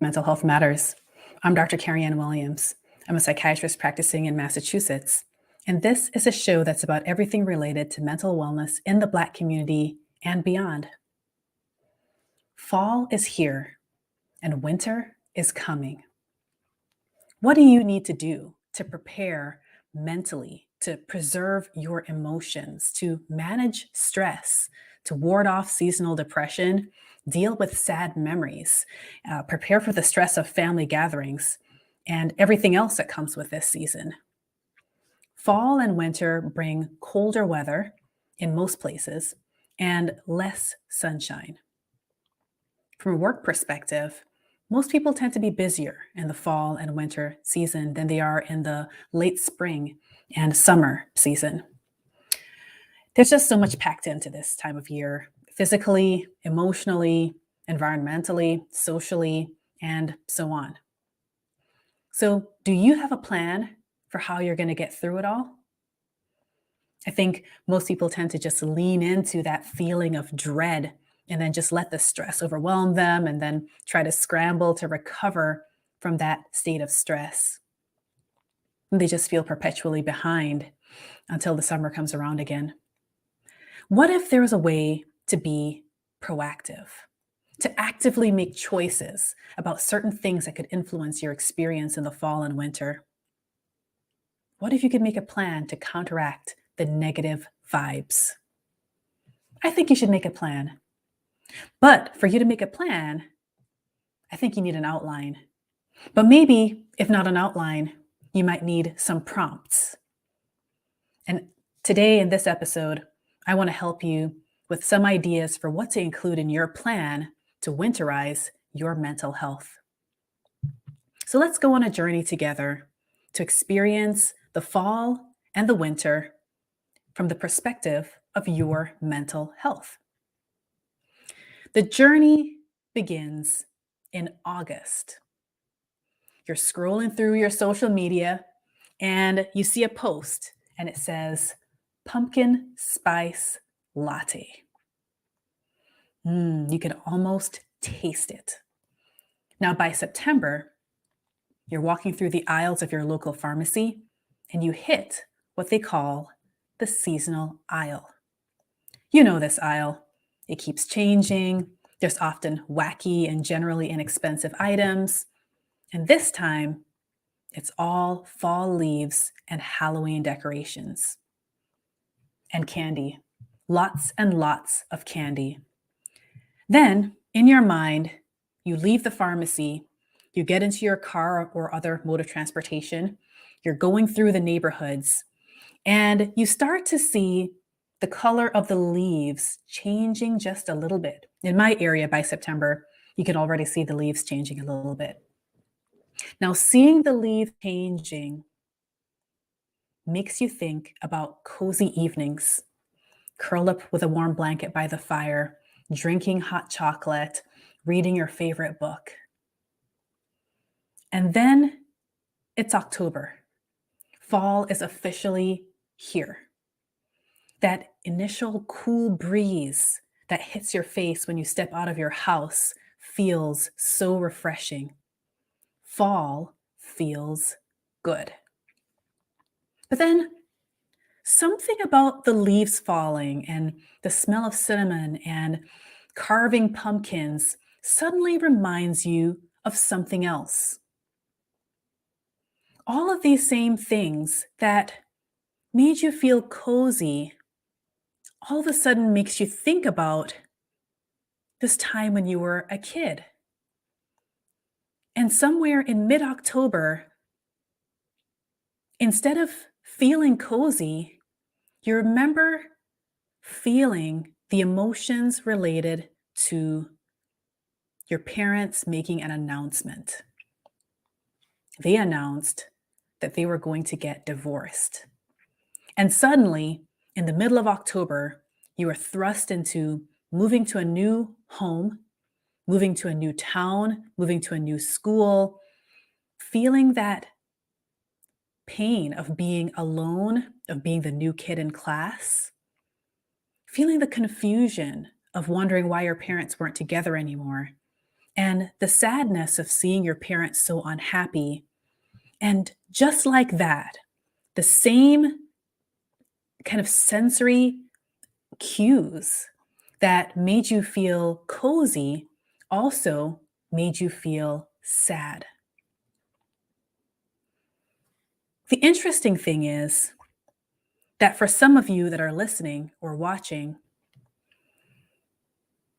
Mental Health Matters. I'm Dr. Carrie Ann Williams. I'm a psychiatrist practicing in Massachusetts, and this is a show that's about everything related to mental wellness in the Black community and beyond. Fall is here, and winter is coming. What do you need to do to prepare mentally, to preserve your emotions, to manage stress, to ward off seasonal depression, deal with sad memories, prepare for the stress of family gatherings, and everything else that comes with this season? Fall and winter bring colder weather in most places and less sunshine. From a work perspective, most people tend to be busier in the fall and winter season than they are in the late spring and summer season. There's just so much packed into this time of year, physically, emotionally, environmentally, socially, and so on. So, do you have a plan for how you're going to get through it all? I think most people tend to just lean into that feeling of dread and then just let the stress overwhelm them and then try to scramble to recover from that state of stress. And they just feel perpetually behind until the summer comes around again. What if there was a way to be proactive, to actively make choices about certain things that could influence your experience in the fall and winter? What if you could make a plan to counteract the negative vibes? I think you should make a plan. But for you to make a plan, I think you need an outline. But maybe, if not an outline, you might need some prompts. And today in this episode, I want to help you with some ideas for what to include in your plan to winterize your mental health. So let's go on a journey together to experience the fall and the winter from the perspective of your mental health. The journey begins in August. You're scrolling through your social media and you see a post and it says, pumpkin spice latte. You can almost taste it. Now, by September, you're walking through the aisles of your local pharmacy and you hit what they call the seasonal aisle. You know this aisle. It keeps changing. There's often wacky and generally inexpensive items. And this time, it's all fall leaves and Halloween decorations. And candy. Lots and lots of candy. Then, in your mind, you leave the pharmacy, you get into your car or other mode of transportation, you're going through the neighborhoods, and you start to see the color of the leaves changing just a little bit. In my area, by September, you can already see the leaves changing a little bit. Now, seeing the leaf changing makes you think about cozy evenings, curled up with a warm blanket by the fire, drinking hot chocolate, reading your favorite book. And then it's October. Fall is officially here. That initial cool breeze that hits your face when you step out of your house feels so refreshing. Fall feels good. But then something about the leaves falling and the smell of cinnamon and carving pumpkins suddenly reminds you of something else. All of these same things that made you feel cozy all of a sudden makes you think about this time when you were a kid. And somewhere in mid-October, instead of feeling cozy, you remember feeling the emotions related to your parents making an announcement. They announced that they were going to get divorced. And suddenly, in the middle of October, you were thrust into moving to a new home, moving to a new town, moving to a new school, feeling that pain of being alone, of being the new kid in class, feeling the confusion of wondering why your parents weren't together anymore, and the sadness of seeing your parents so unhappy. And just like that, the same kind of sensory cues that made you feel cozy also made you feel sad. The interesting thing is that for some of you that are listening or watching,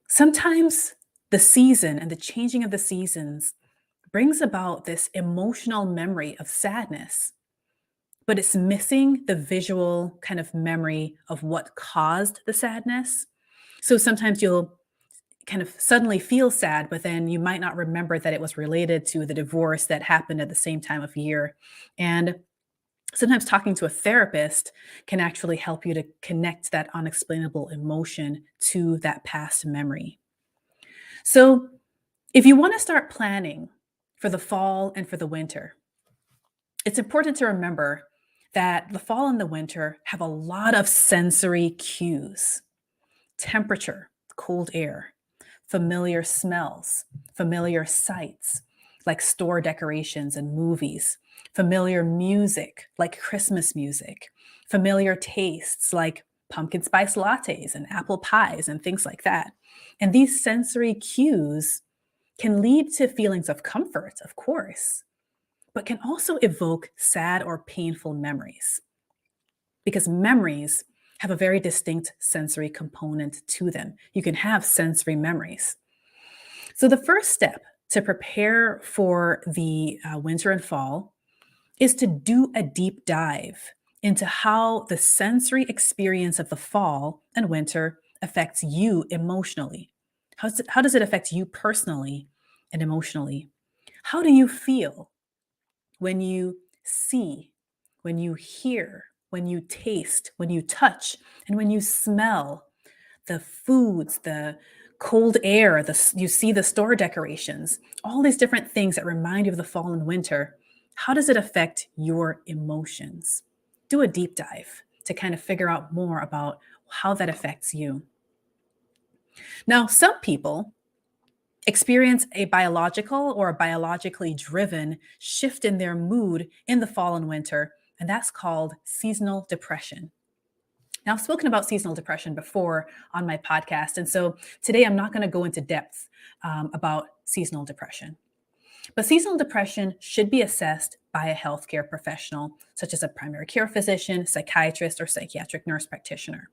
sometimes the season and the changing of the seasons brings about this emotional memory of sadness, but it's missing the visual kind of memory of what caused the sadness. So sometimes you'll kind of suddenly feel sad, but then you might not remember that it was related to the divorce that happened at the same time of year. And sometimes talking to a therapist can actually help you to connect that unexplainable emotion to that past memory. So, if you want to start planning for the fall and for the winter, it's important to remember that the fall and the winter have a lot of sensory cues: temperature, cold air, familiar smells, familiar sights like store decorations and movies, familiar music like Christmas music, familiar tastes like pumpkin spice lattes and apple pies and things like that. And these sensory cues can lead to feelings of comfort, of course, but can also evoke sad or painful memories because memories have a very distinct sensory component to them. You can have sensory memories. So, the first step to prepare for the winter and fall is to do a deep dive into how the sensory experience of the fall and winter affects you emotionally. How does it affect you personally and emotionally? How do you feel when you see, when you hear, when you taste, when you touch, and when you smell the foods, the cold air, you see the store decorations, all these different things that remind you of the fall and winter? How does it affect your emotions? Do a deep dive to kind of figure out more about how that affects you. Now, some people experience a biological or a biologically driven shift in their mood in the fall and winter, and that's called seasonal depression. Now, I've spoken about seasonal depression before on my podcast, and so today I'm not going to go into depth about seasonal depression. But seasonal depression should be assessed by a healthcare professional, such as a primary care physician, psychiatrist, or psychiatric nurse practitioner.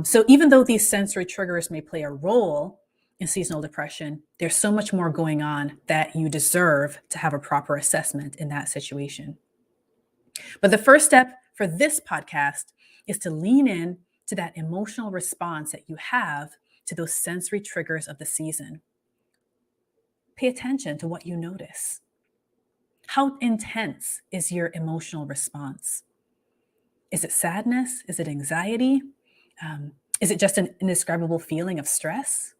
So even though these sensory triggers may play a role in seasonal depression, there's so much more going on that you deserve to have a proper assessment in that situation. But the first step for this podcast is to lean in to that emotional response that you have to those sensory triggers of the season. Pay attention to what you notice. How intense is your emotional response? Is it sadness? Is it anxiety? Is it just an indescribable feeling of stress?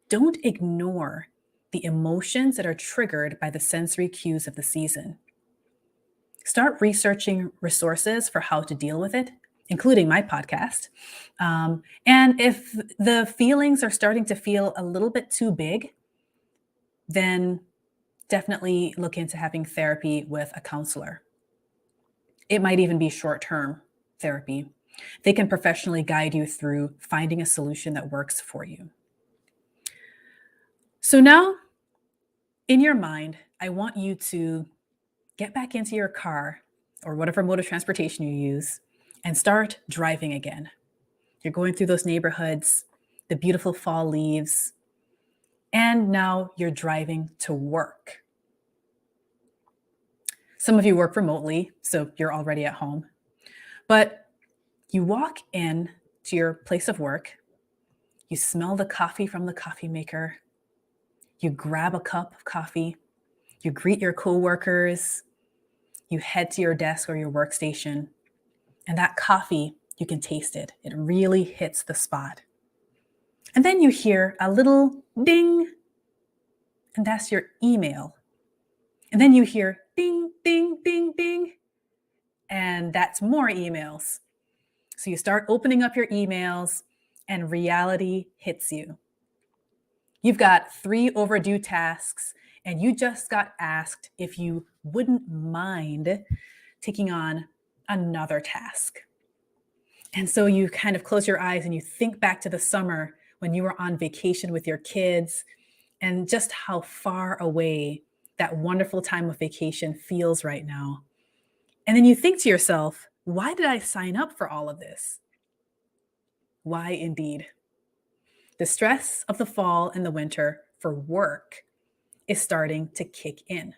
Don't ignore the emotions that are triggered by the sensory cues of the season. Start researching resources for how to deal with it, including my podcast. And if the feelings are starting to feel a little bit too big, then definitely look into having therapy with a counselor. It might even be short-term therapy. They can professionally guide you through finding a solution that works for you. So now, in your mind, I want you to get back into your car or whatever mode of transportation you use and start driving again. You're going through those neighborhoods, the beautiful fall leaves, and now you're driving to work. Some of you work remotely, so you're already at home. But you walk in to your place of work, you smell the coffee from the coffee maker, you grab a cup of coffee, you greet your coworkers, you head to your desk or your workstation, and that coffee, you can taste it. It really hits the spot. And then you hear a little ding, and that's your email. And then you hear ding, ding, ding, ding, and that's more emails. So you start opening up your emails, and reality hits you. You've got 3 overdue tasks, and you just got asked if you wouldn't mind taking on another task. And so you kind of close your eyes and you think back to the summer when you were on vacation with your kids and just how far away that wonderful time of vacation feels right now. And then you think to yourself, why did I sign up for all of this? Why indeed? The stress of the fall and the winter for work is starting to kick in.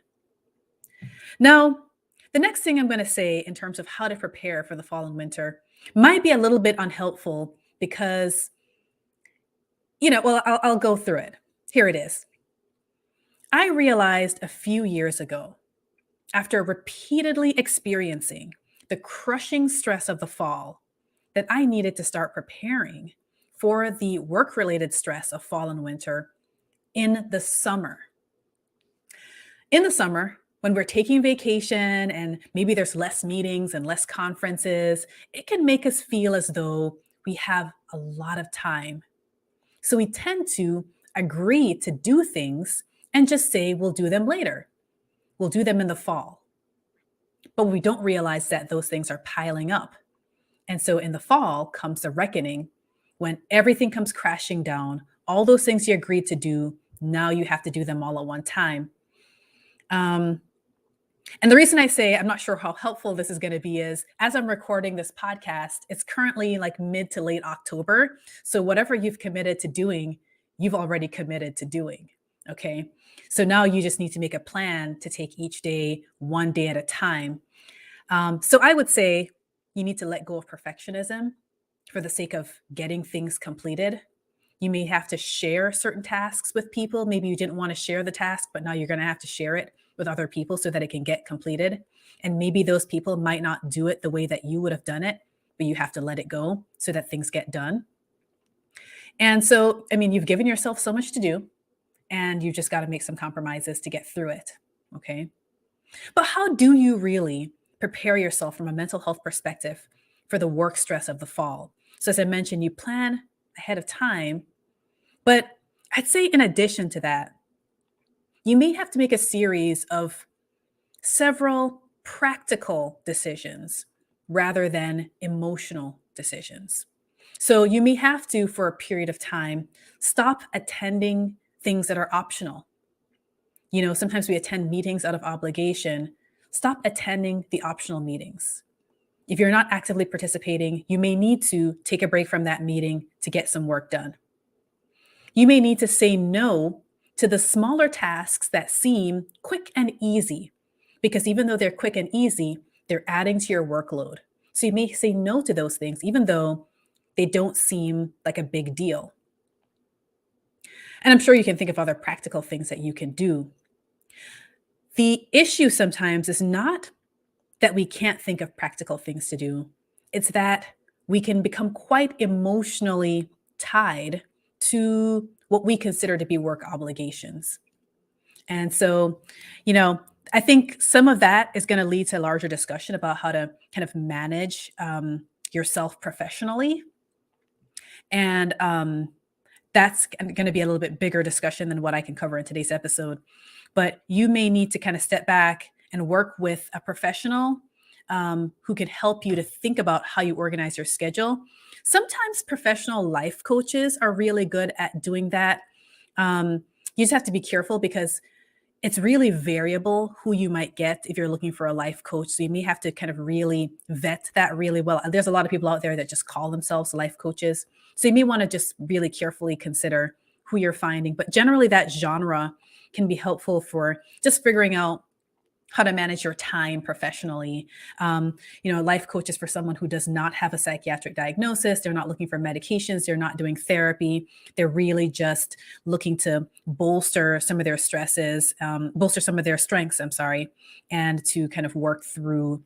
Now, the next thing I'm going to say in terms of how to prepare for the fall and winter might be a little bit unhelpful because, well, I'll go through it. Here it is. I realized a few years ago, after repeatedly experiencing the crushing stress of the fall, that I needed to start preparing for the work related stress of fall and winter in the summer. In the summer, when we're taking vacation and maybe there's less meetings and less conferences, it can make us feel as though we have a lot of time. So we tend to agree to do things and just say we'll do them later. We'll do them in the fall. But we don't realize that those things are piling up. And so in the fall comes the reckoning when everything comes crashing down, all those things you agreed to do, now you have to do them all at one time. And the reason I say I'm not sure how helpful this is going to be is as I'm recording this podcast, it's currently like mid to late October. So whatever you've committed to doing, you've already committed to doing. Okay. So now you just need to make a plan to take each day one day at a time. So I would say you need to let go of perfectionism for the sake of getting things completed. You may have to share certain tasks with people. Maybe you didn't want to share the task, but now you're going to have to share it with other people so that it can get completed. And maybe those people might not do it the way that you would have done it, but you have to let it go so that things get done. And so, you've given yourself so much to do, and you just got to make some compromises to get through it. Okay. But how do you really prepare yourself from a mental health perspective for the work stress of the fall? So, as I mentioned, you plan ahead of time, but I'd say in addition to that, you may have to make a series of several practical decisions rather than emotional decisions. So you may have to, for a period of time, stop attending things that are optional. Sometimes we attend meetings out of obligation. Stop attending the optional meetings. If you're not actively participating, you may need to take a break from that meeting to get some work done. You may need to say no to the smaller tasks that seem quick and easy, because even though they're quick and easy, they're adding to your workload. So you may say no to those things, even though they don't seem like a big deal. And I'm sure you can think of other practical things that you can do. The issue sometimes is not that we can't think of practical things to do. It's that we can become quite emotionally tied to what we consider to be work obligations. And so, I think some of that is going to lead to a larger discussion about how to kind of manage yourself professionally. And that's going to be a little bit bigger discussion than what I can cover in today's episode. But you may need to kind of step back and work with a professional who can help you to think about how you organize your schedule. Sometimes professional life coaches are really good at doing that. You just have to be careful because it's really variable who you might get if you're looking for a life coach. So you may have to kind of really vet that really well. There's a lot of people out there that just call themselves life coaches. So you may want to just really carefully consider who you're finding. But generally that genre can be helpful for just figuring out how to manage your time professionally. Life coaches for someone who does not have a psychiatric diagnosis. They're not looking for medications. They're not doing therapy. They're really just looking to bolster some of their stresses, bolster some of their strengths, and to kind of work through,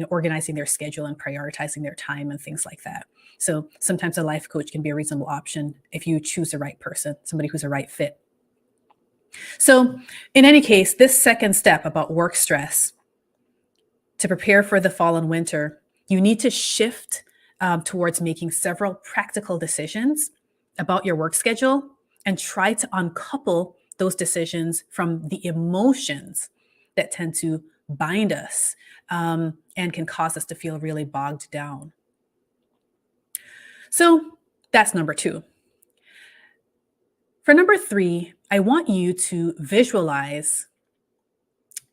organizing their schedule and prioritizing their time and things like that. So sometimes a life coach can be a reasonable option if you choose the right person, somebody who's a right fit. So in any case, this second step about work stress, to prepare for the fall and winter, you need to shift towards making several practical decisions about your work schedule and try to uncouple those decisions from the emotions that tend to bind us and can cause us to feel really bogged down. So that's number two. For number three, I want you to visualize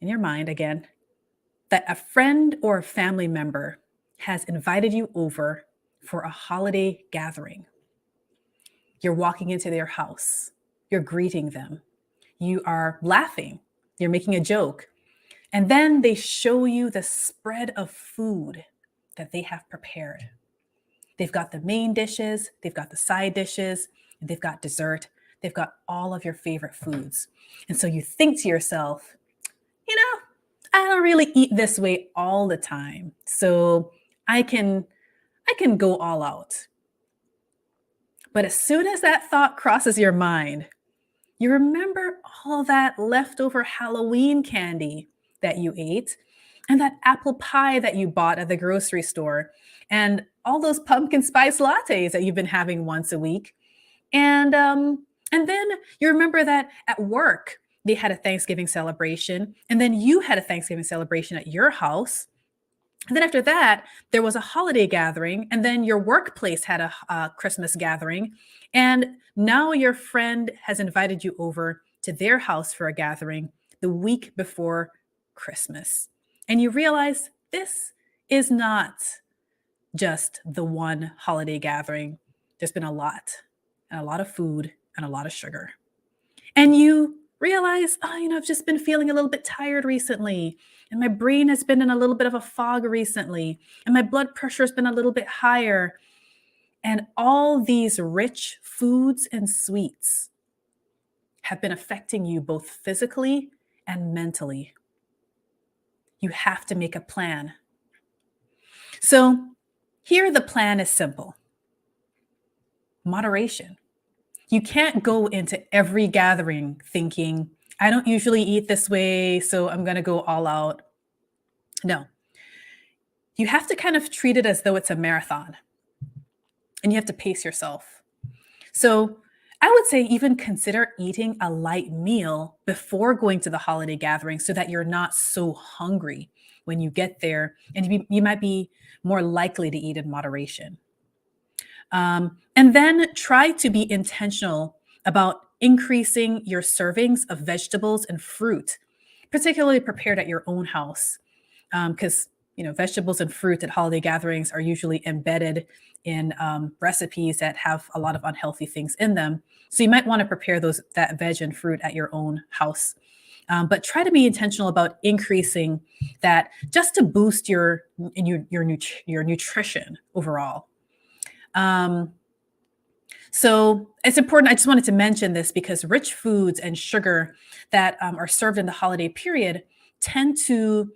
in your mind again that a friend or a family member has invited you over for a holiday gathering. You're walking into their house, you're greeting them, you are laughing, you're making a joke, and then they show you the spread of food that they have prepared. They've got the main dishes, they've got the side dishes, and they've got dessert. They've got all of your favorite foods. And so you think to yourself, you know, I don't really eat this way all the time. So I can go all out. But as soon as that thought crosses your mind, you remember all that leftover Halloween candy that you ate and that apple pie that you bought at the grocery store and all those pumpkin spice lattes that you've been having once a week. And then you remember that at work they had a Thanksgiving celebration, and then you had a Thanksgiving celebration at your house. And then after that, there was a holiday gathering, and then your workplace had a Christmas gathering, and now your friend has invited you over to their house for a gathering the week before Christmas. And you realize this is not just the one holiday gathering. There's been a lot, and a lot of food, and a lot of sugar. And you realize, oh, I've just been feeling a little bit tired recently. And my brain has been in a little bit of a fog recently. And my blood pressure has been a little bit higher. And all these rich foods and sweets have been affecting you both physically and mentally. You have to make a plan. So here the plan is simple. Moderation. You can't go into every gathering thinking, I don't usually eat this way, so I'm going to go all out. No. You have to kind of treat it as though it's a marathon, and you have to pace yourself. So I would say even consider eating a light meal before going to the holiday gathering so that you're not so hungry when you get there, and you might be more likely to eat in moderation. And then try to be intentional about increasing your servings of vegetables and fruit, particularly prepared at your own house. Because vegetables and fruit at holiday gatherings are usually embedded in recipes that have a lot of unhealthy things in them. So you might want to prepare that veg and fruit at your own house. But try to be intentional about increasing that just to boost your nutrition overall. So it's important. I just wanted to mention this because rich foods and sugar that are served in the holiday period tend to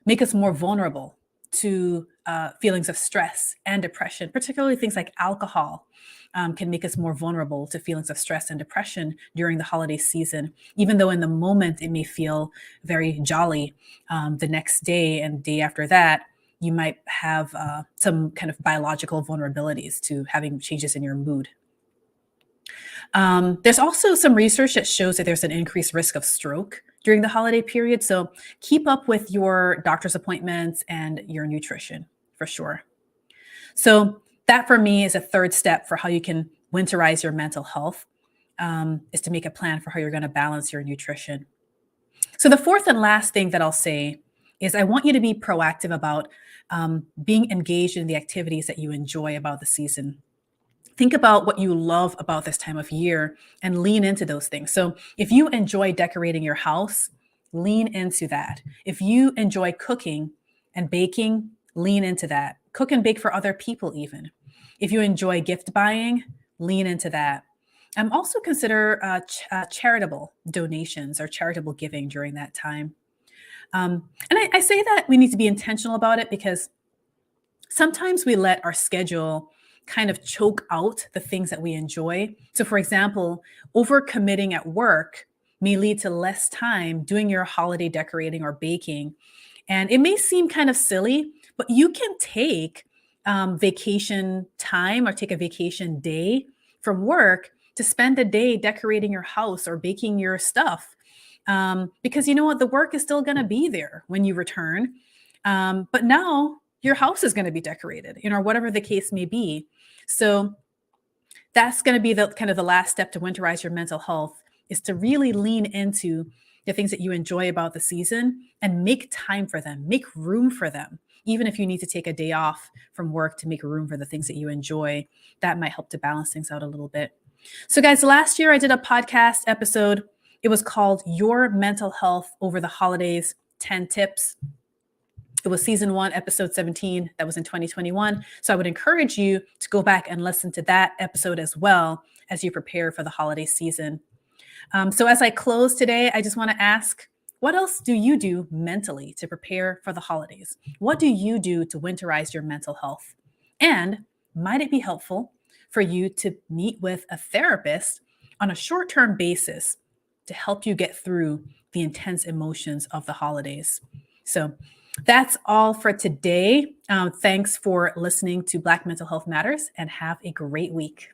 make us more vulnerable to feelings of stress and depression, particularly things like alcohol. Can make us more vulnerable to feelings of stress and depression during the holiday season, even though in the moment it may feel very jolly. The next day and day after that, you might have some kind of biological vulnerabilities to having changes in your mood. There's also some research that shows that there's an increased risk of stroke during the holiday period. So keep up with your doctor's appointments and your nutrition for sure. So that for me is a third step for how you can winterize your mental health, is to make a plan for how you're going to balance your nutrition. So the fourth and last thing that I'll say is I want you to be proactive about being engaged in the activities that you enjoy about the season. Think about what you love about this time of year and lean into those things. So if you enjoy decorating your house, lean into that. If you enjoy cooking and baking, lean into that. Cook and bake for other people even. If you enjoy gift buying, lean into that. Also consider charitable donations or charitable giving during that time. And I say that we need to be intentional about it because sometimes we let our schedule kind of choke out the things that we enjoy. So for example, overcommitting at work may lead to less time doing your holiday decorating or baking. And it may seem kind of silly, but you can take vacation time or take a vacation day from work to spend a day decorating your house or baking your stuff. Because you know what? The work is still going to be there when you return. But now your house is going to be decorated, or whatever the case may be. So that's going to be the kind of the last step to winterize your mental health, is to really lean into the things that you enjoy about the season and make time for them, make room for them. Even if you need to take a day off from work to make room for the things that you enjoy, that might help to balance things out a little bit. So guys, last year I did a podcast episode. It was called Your Mental Health Over the Holidays, 10 Tips. It was season 1, episode 17. That was in 2021. So I would encourage you to go back and listen to that episode as well as you prepare for the holiday season. So as I close today, I just want to ask, what else do you do mentally to prepare for the holidays? What do you do to winterize your mental health? And might it be helpful for you to meet with a therapist on a short-term basis to help you get through the intense emotions of the holidays? So that's all for today. Thanks for listening to Black Mental Health Matters, and have a great week.